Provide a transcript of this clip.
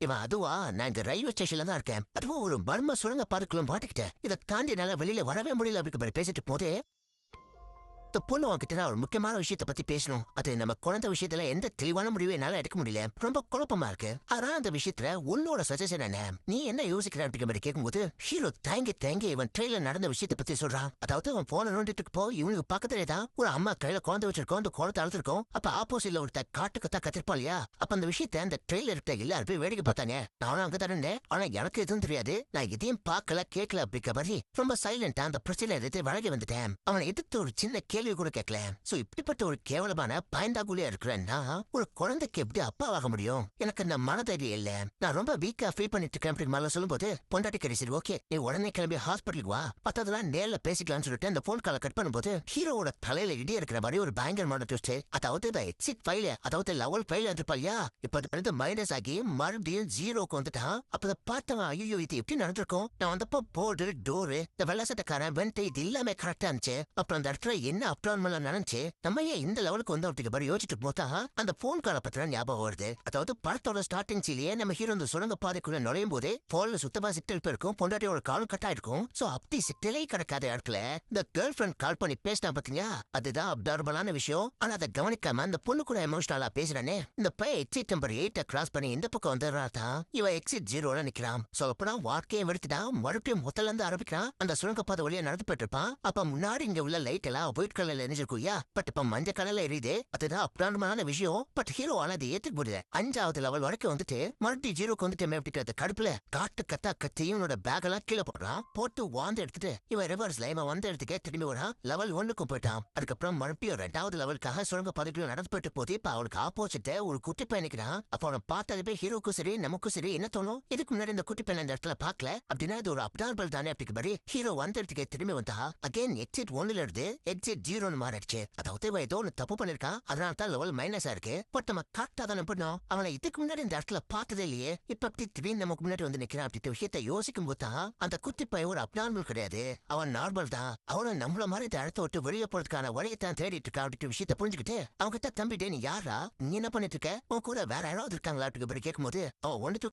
இவன் அதுவா நான் இந்த ரயில்வே ஸ்டேஷன்ல தான் இருக்கேன். அதுவும் ஒரு மர்ம சுரங்க பாதைக்குள்ள மாட்டிக்கிட்டேன். இதை தாண்டி என்னால வெளியில வரவே முடியல அப்படின்னு பேசிட்டு போதே இந்த பொண்ணு உன்கிட்ட நான் ஒரு முக்கியமான விஷயத்தை பத்தி பேசணும். அது நம்ம குழந்தை விஷயத்துல எந்த தெளிவான முடிவு என்னால எடுக்க முடியல. ரொம்ப குழப்பமா இருக்கு. ஆனா அந்த விஷயத்துல உன்னோட சஜஷன் என்ன? நீ என்ன யோசிக்கிற அப்படிங்கிற மாதிரி கேட்கும்போது ஹீரோ தேங்கி இவன் ட்ரெயிலர் நடந்த விஷயத்தை பத்தி சொல்றான். அதாவது அவன் போன நோண்டிட்டு போ இவனுக்கு பக்கத்துலேயே தான் ஒரு அம்மா கையில குழந்தை வச்சிருக்கோம். அந்த குழந்தை அழுத்திருக்கோம். அப்ப ஆப்போசிட்ல ஒரு காட்டுக்கத்தா கத்திருப்பா இல்லையா? அப்ப அந்த விஷயத்த அந்த ட்ரெயிலர் எல்லாரும் போய் வேடிக்கை பார்த்தாங்க. நானும் அங்க தான் இருந்தேன். ஆனா எனக்கு எதுவும் தெரியாது. நான் எதையும் பார்க்கல கேட்கல அப்படிங்கிற மாதிரி ரொம்ப சைலண்டா அந்த பிரச்சனை எடுத்து வழங்கி வந்துட்டேன். அவனை எதிர்த்து ஒரு சின்ன கேள்வி கூட கேட்கல. சோ இப்படிப்பட்ட ஒரு கேவலமான பயந்தாக்குழியா இருக்கிறேன்னா ஒரு குழந்தைக்கு எப்படி அப்பாவாக முடியும்? எனக்கு அந்த மனதைரியம் இல்ல. நான் ரொம்ப வீக்கா ஃபீல் பண்ணிட்டு இருக்கேன் அப்படின்னு மேல சொல்லும்போது பொண்டாட்டி கறி சரி ஓகே நீ உடனே கிளம்பி ஹாஸ்பிட்டலுக்கு வா, பத்ததெல்லாம் நேர்ல பேசிக்கலாம்னு சொல்லிட்டு அந்த போன் காலை கட் பண்ணும்போது ஹீரோவோட தலையில இடி இருக்கிற மாதிரி ஒரு பயங்கரமான ட்விஸ்ட். அதாவது எக்ஸிட் ஃபைல் அதாவது லெவல் ஃபைல் இருப்பாளியா இப்ப அது மைனஸ் ஆகி மறுபடியும் ஜீரோக்கு வந்துட்டான். அப்ப பார்த்தவன் ஐயோ இது எப்படி நடந்திருக்கும்? நான் வந்தப்போ போர்டு டோரு இந்த வெள்ளசட்டக்காரன் வெண்ட் இது எல்லாமே கரெக்டா இருந்துச்சு. அப்புறம் அந்த இடத்துல என்ன அப்ரான்மெல்லாம் நினைச்சு நம்ம ஏன் இந்த லெவலுக்கு வந்து அப்படிங்க மாதிரி யோசிச்சுட்டு போதா அந்த போன் காலை பத்தின ஞாபகம் வருது. அதாவது படத்தோட ஸ்டார்டிங் சீலியே நம்ம ஹீரோ இந்த சுரங்க பாதைக்குள்ள நுழையும் போதே போன்ல சுத்தமா சிக்னல் இருக்கும். பொண்டாட்டியோட காலும் கட் ஆயிருக்கும். சோ அப்படி சிக்னலே கிடைக்காத இடத்துல இந்த கேர்ள் ஃபிரெண்ட் கால் பண்ணி பேசினா பாத்தீங்களா? அதுதான் அப்டார்பலான விஷயம். ஆனா அதை கவனிக்காம அந்த பொண்ணு கூட எமோஷனலா பேசுறானே. இந்த பையன் எக்ஸிட் நம்பர் 8 கிராஸ் பண்ணி இந்த பக்கம் வந்துடுறாதான் இவன் எக்ஸிட் 0ல நிக்கிறான். சோ அப்பதான் வாழ்க்கையை வெடுத்துட்டான். மறுபடியும் முதல்ல இருந்து ஆரம்பிக்கிறான். அந்த சுரங்க பாதை வழியா நடந்து போயிட்டு இருப்பான். அப்ப முன்னாடி இங்க உள்ள லைட் எல்லாம் ஒயிட் கலர்ல எரிஞ்சிருக்குயா. பட் இப்ப மஞ்சள் கலர்ல எரியுது. அதுதான் அப்டார்பலான விஷயம். பட் ஹீரோ ஆனா அதை ஏத்துக்க முடியல. 5வது லெவல் வரைக்கும் வந்துட்டு மறுபடியும் 0க்கு வந்துட்டு அப்படிங்கிறது கடுப்புல காட்டு கத்தா கத்தி இவனோட பேக் எல்லாம் கீழே போடுறான். போட்டு வாந்து எடுத்துட்டு இவன் ரிவர்ஸ்ல இவன் வந்த இடத்துக்கே திரும்பி வரான். லெவல் 1க்கும் போயிட்டான். அதுக்கப்புறம் மறுபடியும் 2வது லெவலுக்காக சுரங்க பாதைக்குள்ள நடந்து போயிட்டு போது இப்ப அவனுக்கு ஆப்போசிட் ஒரு குட்டி பையனுக்குறான். அப்ப அவனை பார்த்ததுமே ஹீரோக்கும் சரி நமக்கும் சரி என்ன தோணும்? இதுக்கு முன்னாடி இந்த குட்டி பையன் இந்த இடத்துல பாக்கல அப்படின்னா இது ஒரு அப்டார்பல் தானே அப்படிங்கிற மாதிரி ஹீரோ வந்த இடத்துக்கே திரும்பி வந்தா அகைன் எக்ஸிட் 1ல இருந்து எக்ஸிட் 0ன்னு மாறிடுச்சு. அதாவது இவன் ஏதோ ஒன்று தப்பு பண்ணிருக்கான். அதனால தான் லெவல் மைனஸா இருக்கு. பட் நம்ம கரெக்டா தானே பண்ணோம். அவனை இதுக்கு முன்னாடி இந்த இடத்துல பார்த்ததே இல்லையே. இப்ப அப்படி திடீர்னு நமக்கு முன்னாடி வந்து நிக்கிறான் அப்படி விஷயத்தை யோசிக்கும் போது தான் அந்த குட்டி பையன் ஒரு அப்நார்மல் கிடையாது. அவன் நார்மல் தான். அவனை நம்மள மாதிரி இந்த இடத்த விட்டு வெளியே போறதுக்கான வழியை தான் தேடிட்டு இருக்கான் அப்படி விஷயத்தை புரிஞ்சுக்கிட்டு அவங்க கிட்ட தம்பிட்டே நீ யாரா? நீ என்ன பண்ணிட்டு இருக்க? உன் கூட வேற யாராவது இருக்காங்களா அப்படி கேட்கும் போது அவன் ஒன்று